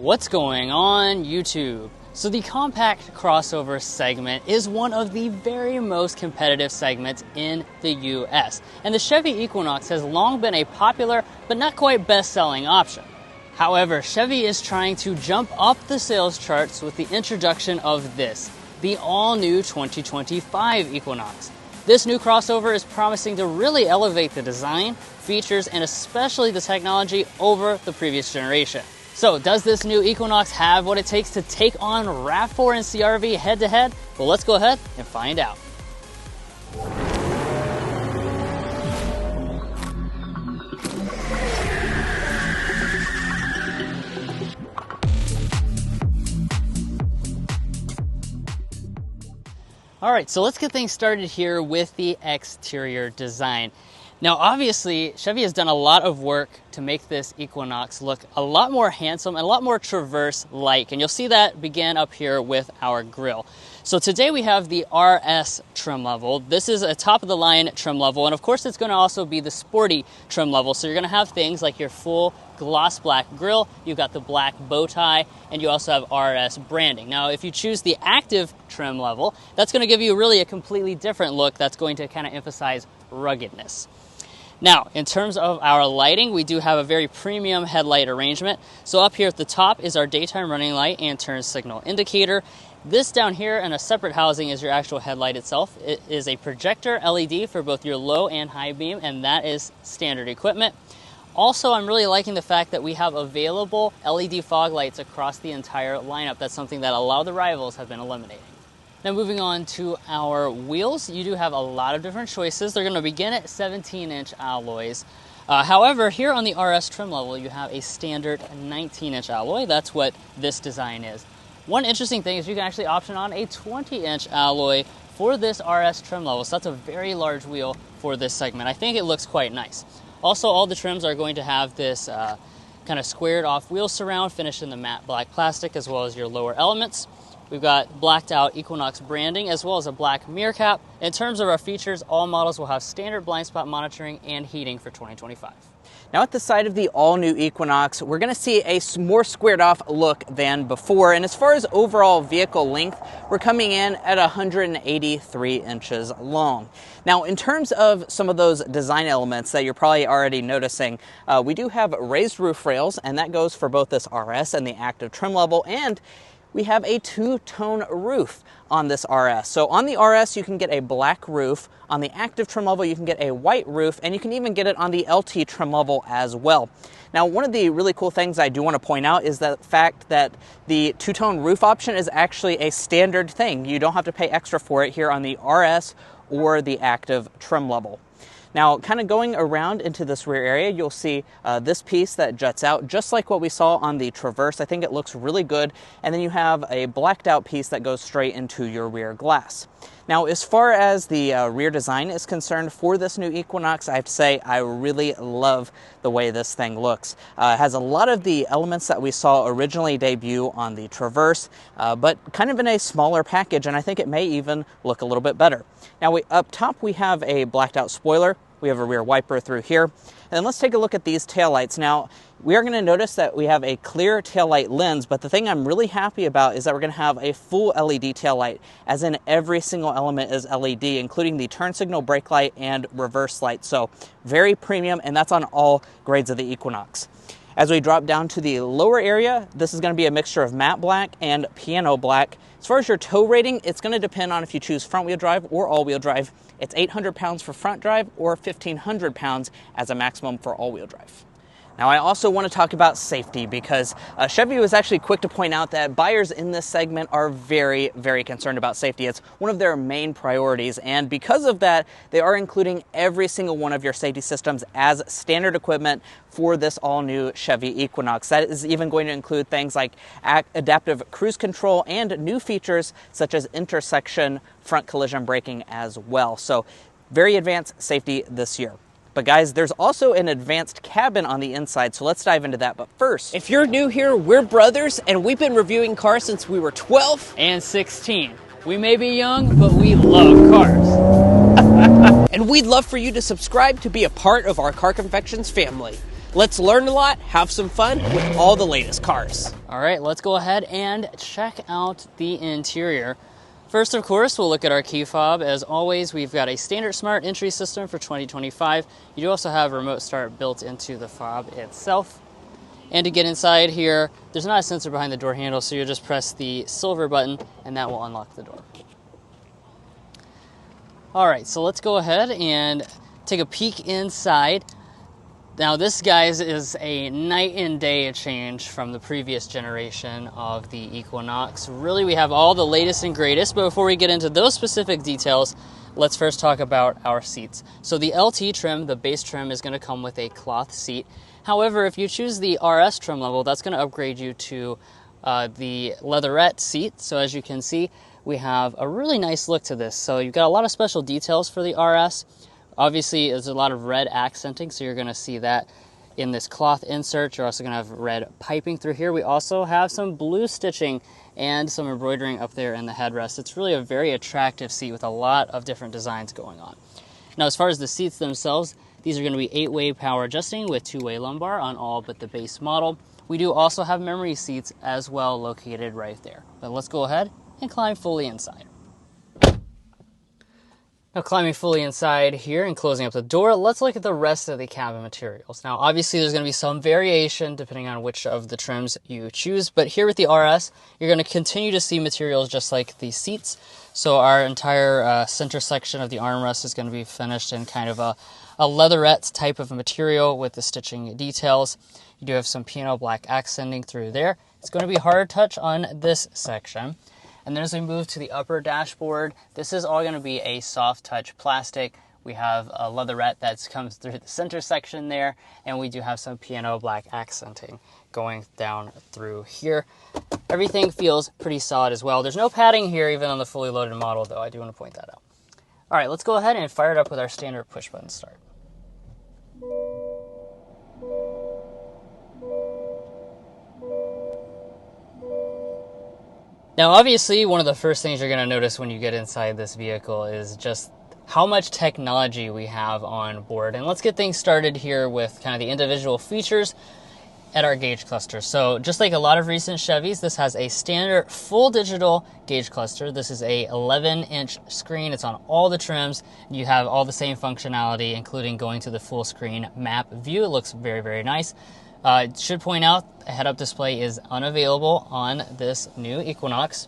What's going on YouTube? So the compact crossover segment is one of the very most competitive segments in the US, and the Chevy Equinox has long been a popular but not quite best-selling option. However, Chevy is trying to jump up the sales charts with the introduction of the all-new 2025 Equinox. This new crossover is promising to really elevate the design, features, and especially the technology over the previous generation. So, does this new Equinox have what it takes to take on RAV4 and CR-V head-to-head? Well, let's go ahead and find out. All right, so let's get things started here with the exterior design. Now, obviously, Chevy has done a lot of work to make this Equinox look a lot more handsome and a lot more Traverse-like, and you'll see that begin up here with our grille. So today we have the RS trim level. This is a top-of-the-line trim level, and of course it's going to also be the sporty trim level. So you're going to have things like your full gloss black grille, you've got the black bow tie, and you also have RS branding. Now, if you choose the active trim level, that's going to give you really a completely different look that's going to kind of emphasize ruggedness. Now, in terms of our lighting, we do have a very premium headlight arrangement. So up here at the top is our daytime running light and turn signal indicator. This down here in a separate housing is your actual headlight itself. It is a projector LED for both your low and high beam, and that is standard equipment. Also, I'm really liking the fact that we have available LED fog lights across the entire lineup. That's something that a lot of the rivals have been eliminating. Now moving on to our wheels, you do have a lot of different choices. They're going to begin at 17-inch alloys. However, here on the RS trim level, you have a standard 19-inch alloy. That's what this design is. One interesting thing is you can actually option on a 20-inch alloy for this RS trim level. So that's a very large wheel for this segment. I think it looks quite nice. Also, all the trims are going to have this kind of squared off wheel surround finished in the matte black plastic, as well as your lower elements. We've got blacked out Equinox branding as well as a black mirror cap. In terms of our features, all models will have standard blind spot monitoring and heating for 2025. Now at the side of the all-new Equinox, we're going to see a more squared-off look than before. And as far as overall vehicle length, we're coming in at 183 inches long. Now, in terms of some of those design elements that you're probably already noticing, we do have raised roof rails, and that goes for both this RS and the active trim level, and we have a two-tone roof on this RS. So on the RS, you can get a black roof. On the active trim level, you can get a white roof, and you can even get it on the LT trim level as well. Now, one of the really cool things I do want to point out is the fact that the two-tone roof option is actually a standard thing. You don't have to pay extra for it here on the RS or the active trim level. Now, kind of going around into this rear area, you'll see this piece that juts out, just like what we saw on the Traverse. I think it looks really good. And then you have a blacked out piece that goes straight into your rear glass. Now, as far as the rear design is concerned for this new Equinox, I have to say I really love the way this thing looks. It has a lot of the elements that we saw originally debut on the Traverse, but kind of in a smaller package, and I think it may even look a little bit better. Now, up top we have a blacked out spoiler. We have a rear wiper through here. And then let's take a look at these taillights. Now, we are going to notice that we have a clear taillight lens, but the thing I'm really happy about is that we're going to have a full LED taillight, as in every single element is LED, including the turn signal, brake light, and reverse light. So very premium, and that's on all grades of the Equinox. As we drop down to the lower area, this is going to be a mixture of matte black and piano black. As far as your tow rating, it's going to depend on if you choose front-wheel drive or all-wheel drive. It's 800 pounds for front drive or 1,500 pounds as a maximum for all-wheel drive. Now, I also want to talk about safety because Chevy was actually quick to point out that buyers in this segment are very, very concerned about safety. It's one of their main priorities, and because of that, they are including every single one of your safety systems as standard equipment for this all-new Chevy Equinox. That is even going to include things like adaptive cruise control and new features such as intersection front collision braking as well. So very advanced safety this year. But guys, there's also an advanced cabin on the inside, so let's dive into that. But first, if you're new here, we're brothers, and we've been reviewing cars since we were 12 and 16. We may be young, but we love cars. And we'd love for you to subscribe to be a part of our Car Confections family. Let's learn a lot, have some fun with all the latest cars. All right, let's go ahead and check out the interior. First, of course, we'll look at our key fob. As always, we've got a standard smart entry system for 2025. You do also have remote start built into the fob itself. And to get inside here, there's not a sensor behind the door handle, so you'll just press the silver button and that will unlock the door. All right, so let's go ahead and take a peek inside. Now this, guys, is a night and day change from the previous generation of the Equinox. Really, we have all the latest and greatest, but before we get into those specific details, let's first talk about our seats. So the LT trim, the base trim, is going to come with a cloth seat. However, if you choose the RS trim level, that's going to upgrade you to the leatherette seat. So as you can see, we have a really nice look to this. So you've got a lot of special details for the RS. Obviously, there's a lot of red accenting, so you're going to see that in this cloth insert. You're also going to have red piping through here. We also have some blue stitching and some embroidering up there in the headrest. It's really a very attractive seat with a lot of different designs going on. Now, as far as the seats themselves, these are going to be 8-way power adjusting with 2-way lumbar on all but the base model. We do also have memory seats as well located right there. But let's go ahead and climb fully inside. Now, climbing fully inside here and closing up the door, let's look at the rest of the cabin materials. Now, obviously, there's going to be some variation depending on which of the trims you choose, but here with the RS, you're going to continue to see materials just like the seats. So our entire center section of the armrest is going to be finished in kind of a leatherette type of material with the stitching details. You do have some piano black accenting through there. It's going to be hard touch on this section. And then as we move to the upper dashboard, this is all going to be a soft touch plastic. We have a leatherette that comes through the center section there, and we do have some piano black accenting going down through here. Everything feels pretty solid as well. There's no padding here even on the fully loaded model, though. I do want to point that out. All right, let's go ahead and fire it up with our standard push button start. Now, obviously, one of the first things you're going to notice when you get inside this vehicle is just how much technology we have on board. And let's get things started here with kind of the individual features at our gauge cluster. So just like a lot of recent Chevys, this has a standard full digital gauge cluster. This is a 11-inch screen. It's on all the trims. You have all the same functionality, including going to the full screen map view. It looks very, very nice. Should point out, a head-up display is unavailable on this new Equinox.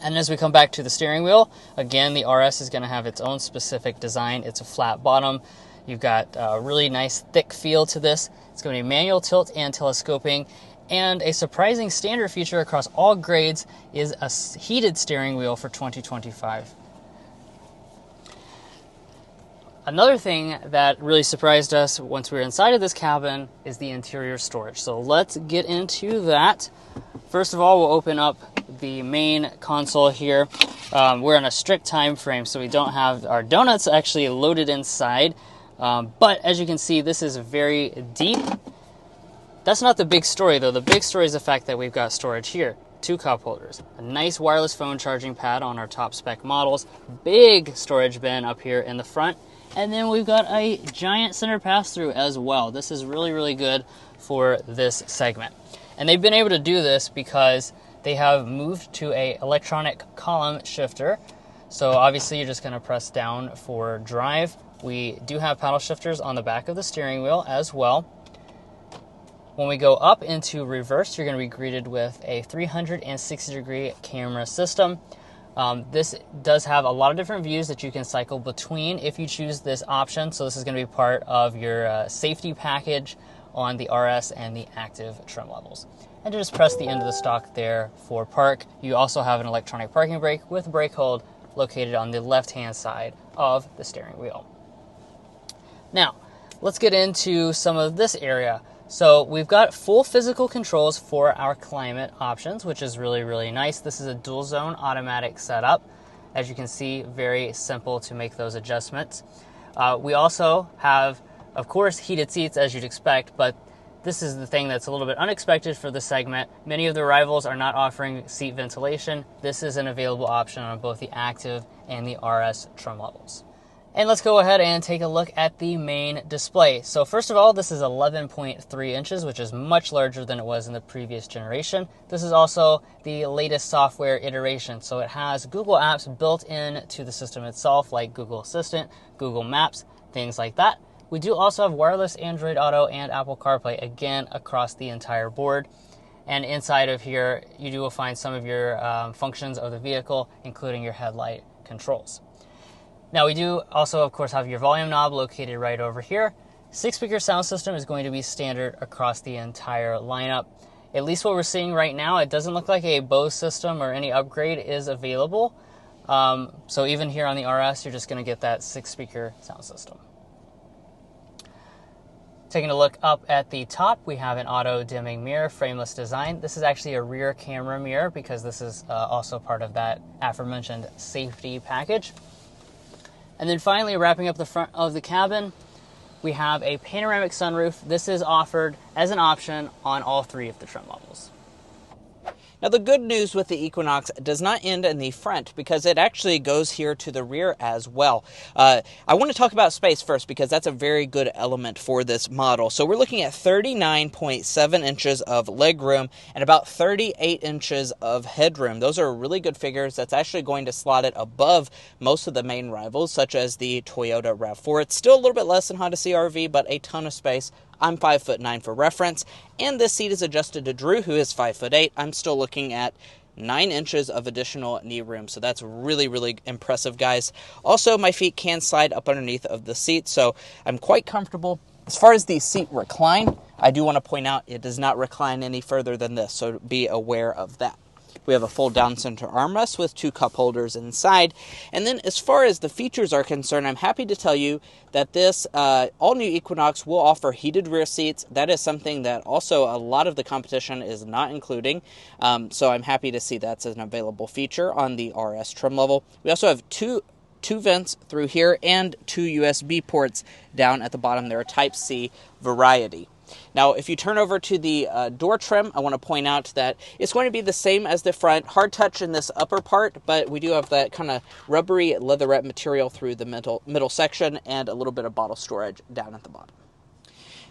And as we come back to the steering wheel, again, the RS is going to have its own specific design. It's a flat bottom. You've got a really nice thick feel to this. It's going to be manual tilt and telescoping. And a surprising standard feature across all grades is a heated steering wheel for 2025. Another thing that really surprised us once we were inside of this cabin is the interior storage. So let's get into that. First of all, we'll open up the main console here. We're on a strict time frame, so we don't have our donuts actually loaded inside. But as you can see, this is very deep. That's not the big story, though. The big story is the fact that we've got storage here. 2 cup holders, a nice wireless phone charging pad on our top spec models, big storage bin up here in the front, and then we've got a giant center pass-through as well. This is really, really good for this segment. And they've been able to do this because they have moved to a electronic column shifter. So obviously you're just going to press down for drive. We do have paddle shifters on the back of the steering wheel as well. When we go up into reverse, you're going to be greeted with a 360-degree camera system. This does have a lot of different views that you can cycle between if you choose this option. So this is going to be part of your safety package on the RS and the active trim levels. And to just press the end of the stock there for park. You also have an electronic parking brake with brake hold located on the left-hand side of the steering wheel. Now, let's get into some of this area. So we've got full physical controls for our climate options, which is really, really nice. This is a dual zone automatic setup. As you can see, very simple to make those adjustments. We also have, of course, heated seats as you'd expect, but this is the thing that's a little bit unexpected for the segment. Many of the rivals are not offering seat ventilation. This is an available option on both the active and the RS trim levels. And let's go ahead and take a look at the main display. So first of all, this is 11.3 inches, which is much larger than it was in the previous generation. This is also the latest software iteration. So it has Google Apps built into the system itself, like Google Assistant, Google Maps, things like that. We do also have wireless Android Auto and Apple CarPlay, again, across the entire board. And inside of here, you will find some of your functions of the vehicle, including your headlight controls. Now we do also, of course, have your volume knob located right over here. 6-speaker sound system is going to be standard across the entire lineup. At least what we're seeing right now, it doesn't look like a Bose system or any upgrade is available. So even here on the RS, you're just going to get that 6-speaker sound system. Taking a look up at the top, we have an auto dimming mirror, frameless design. This is actually a rear camera mirror because this is also part of that aforementioned safety package. And then finally, wrapping up the front of the cabin, we have a panoramic sunroof. This is offered as an option on all 3 of the trim levels. Now the good news with the Equinox does not end in the front because it actually goes here to the rear as well. I want to talk about space first because that's a very good element for this model. So we're looking at 39.7 inches of legroom and about 38 inches of headroom. Those are really good figures. That's actually going to slot it above most of the main rivals, such as the Toyota RAV4. It's still a little bit less than Honda CR-V, but a ton of space. I'm 5'9" for reference, and this seat is adjusted to Drew, who is 5'8". I'm still looking at 9 inches of additional knee room, so that's really, really impressive, guys. Also, my feet can slide up underneath of the seat, so I'm quite comfortable. As far as the seat recline, I do want to point out it does not recline any further than this, so be aware of that. We have a fold-down center armrest with 2 cup holders inside. And then as far as the features are concerned, I'm happy to tell you that this all-new Equinox will offer heated rear seats. That is something that also a lot of the competition is not including. So I'm happy to see that's an available feature on the RS trim level. We also have two vents through here and 2 USB ports down at the bottom. They're a Type-C variety. Now, if you turn over to the door trim, I want to point out that it's going to be the same as the front. Hard touch in this upper part, but we do have that kind of rubbery leatherette material through the middle section and a little bit of bottle storage down at the bottom.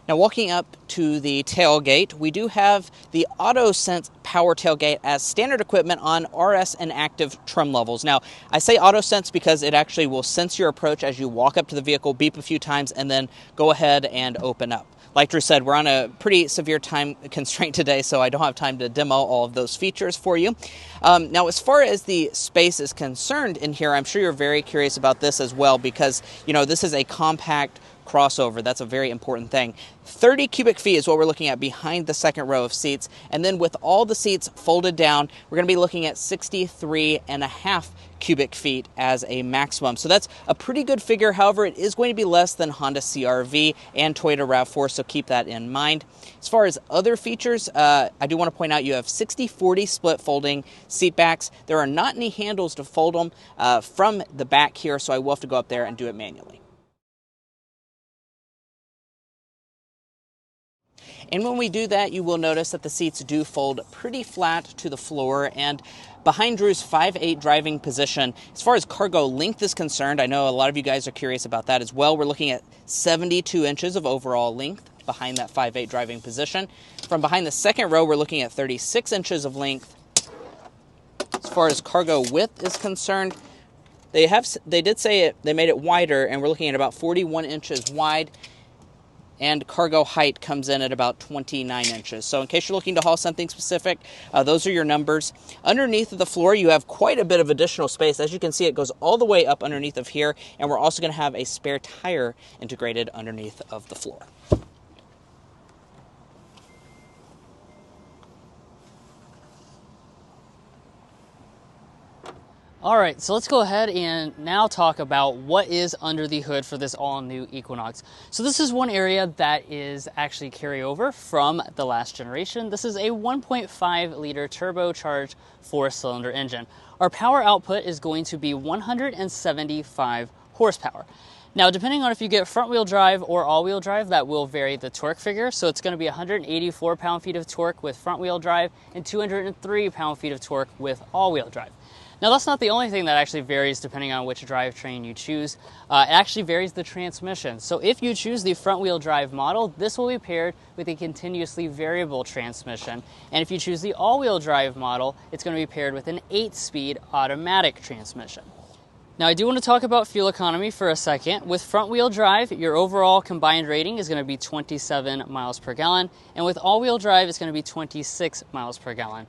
Now, walking up to the tailgate, we do have the AutoSense power tailgate as standard equipment on RS and active trim levels. Now, I say AutoSense because it actually will sense your approach as you walk up to the vehicle, beep a few times, and then go ahead and open up. Like Drew said, we're on a pretty severe time constraint today, so I don't have time to demo all of those features for you. Now, as far as the space is concerned in here, I'm sure you're very curious about this as well because, you know, this is a compact crossover. That's a very important thing. 30 cubic feet is what we're looking at behind the second row of seats. And then with all the seats folded down, we're going to be looking at 63.5 cubic feet as a maximum. So that's a pretty good figure. However, it is going to be less than Honda CR-V and Toyota RAV4, so keep that in mind. As far as other features, I do want to point out you have 60/40 split folding seat backs. There are not any handles to fold them from the back here, so I will have to go up there and do it manually. And when we do that, you will notice that the seats do fold pretty flat to the floor. And behind Drew's 5'8" driving position, as far as cargo length is concerned, I know a lot of you guys are curious about that as well. We're looking at 72 inches of overall length behind that 5'8" driving position. From behind the second row, we're looking at 36 inches of length. As far as cargo width is concerned, they did say they made it wider, and we're looking at about 41 inches wide. And cargo height comes in at about 29 inches. So in case you're looking to haul something specific, those are your numbers. Underneath of the floor, you have quite a bit of additional space. As you can see, it goes all the way up underneath of here, and we're also going to have a spare tire integrated underneath of the floor. All right, so let's go ahead and now talk about what is under the hood for this all-new Equinox. So this is one area that is actually carryover from the last generation. This is a 1.5-liter turbocharged 4-cylinder engine. Our power output is going to be 175 horsepower. Now, depending on if you get front-wheel drive or all-wheel drive, that will vary the torque figure. So it's going to be 184 pound-feet of torque with front-wheel drive and 203 pound-feet of torque with all-wheel drive. Now that's not the only thing that actually varies depending on which drivetrain you choose. It actually varies the transmission. So if you choose the front-wheel drive model, this will be paired with a continuously variable transmission. And if you choose the all-wheel drive model, it's going to be paired with an 8-speed automatic transmission. Now I do want to talk about fuel economy for a second. With front-wheel drive, your overall combined rating is going to be 27 miles per gallon, and with all-wheel drive, it's going to be 26 miles per gallon.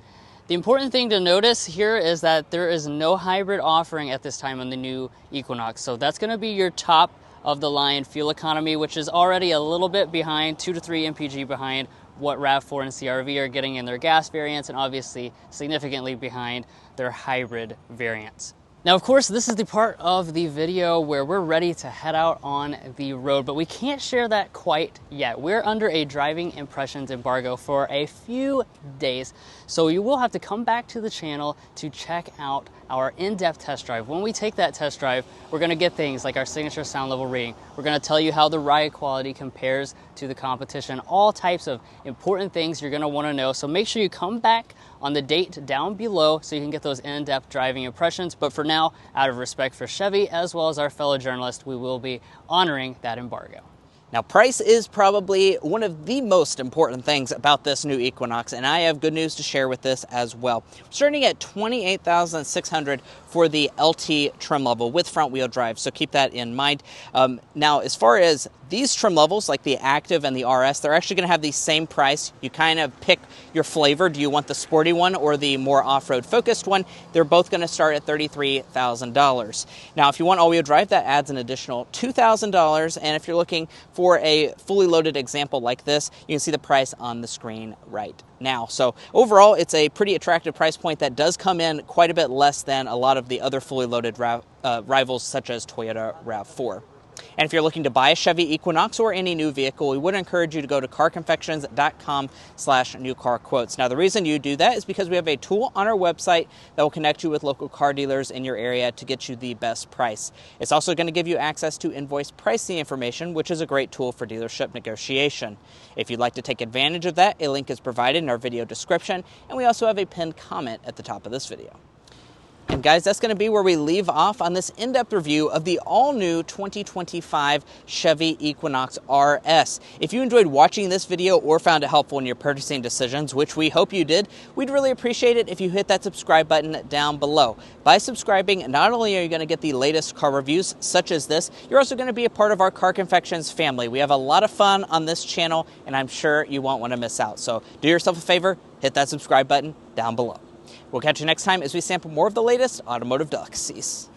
The important thing to notice here is that there is no hybrid offering at this time on the new Equinox, so that's going to be your top of the line fuel economy, which is already a little bit behind, 2 to 3 mpg behind what RAV4 and CR-V are getting in their gas variants, and obviously significantly behind their hybrid variants. Now, of course, this is the part of the video where we're ready to head out on the road, but we can't share that quite yet. We're under a driving impressions embargo for a few days, so you will have to come back to the channel to check out our in-depth test drive. When we take that test drive, we're going to get things like our signature sound level reading. We're going to tell you how the ride quality compares to the competition, all types of important things you're going to want to know. So make sure you come back on the date down below so you can get those in-depth driving impressions. But for now, out of respect for Chevy as well as our fellow journalists, we will be honoring that embargo. Now, price is probably one of the most important things about this new Equinox, and I have good news to share with this as well. Starting at $28,600 for the LT trim level with front-wheel drive, so keep that in mind. Now, as far as these trim levels, like the Active and the RS, they're actually going to have the same price. You kind of pick your flavor. Do you want the sporty one or the more off-road focused one? They're both going to start at $33,000. Now, if you want all-wheel drive, that adds an additional $2,000, and if you're looking for a fully loaded example like this, you can see the price on the screen right now. So overall, it's a pretty attractive price point that does come in quite a bit less than a lot of the other fully loaded rivals such as Toyota RAV4. And if you're looking to buy a Chevy Equinox or any new vehicle, we would encourage you to go to carconfections.com/newcarquotes. Now, the reason you do that is because we have a tool on our website that will connect you with local car dealers in your area to get you the best price. It's also going to give you access to invoice pricing information, which is a great tool for dealership negotiation. If you'd like to take advantage of that, a link is provided in our video description, and we also have a pinned comment at the top of this video. And guys, that's going to be where we leave off on this in-depth review of the all-new 2025 Chevy Equinox RS. If you enjoyed watching this video or found it helpful in your purchasing decisions, which we hope you did, we'd really appreciate it if you hit that subscribe button down below. By subscribing, not only are you going to get the latest car reviews such as this, you're also going to be a part of our Car Confections family. We have a lot of fun on this channel, and I'm sure you won't want to miss out. So do yourself a favor, hit that subscribe button down below. We'll catch you next time as we sample more of the latest automotive delicacies.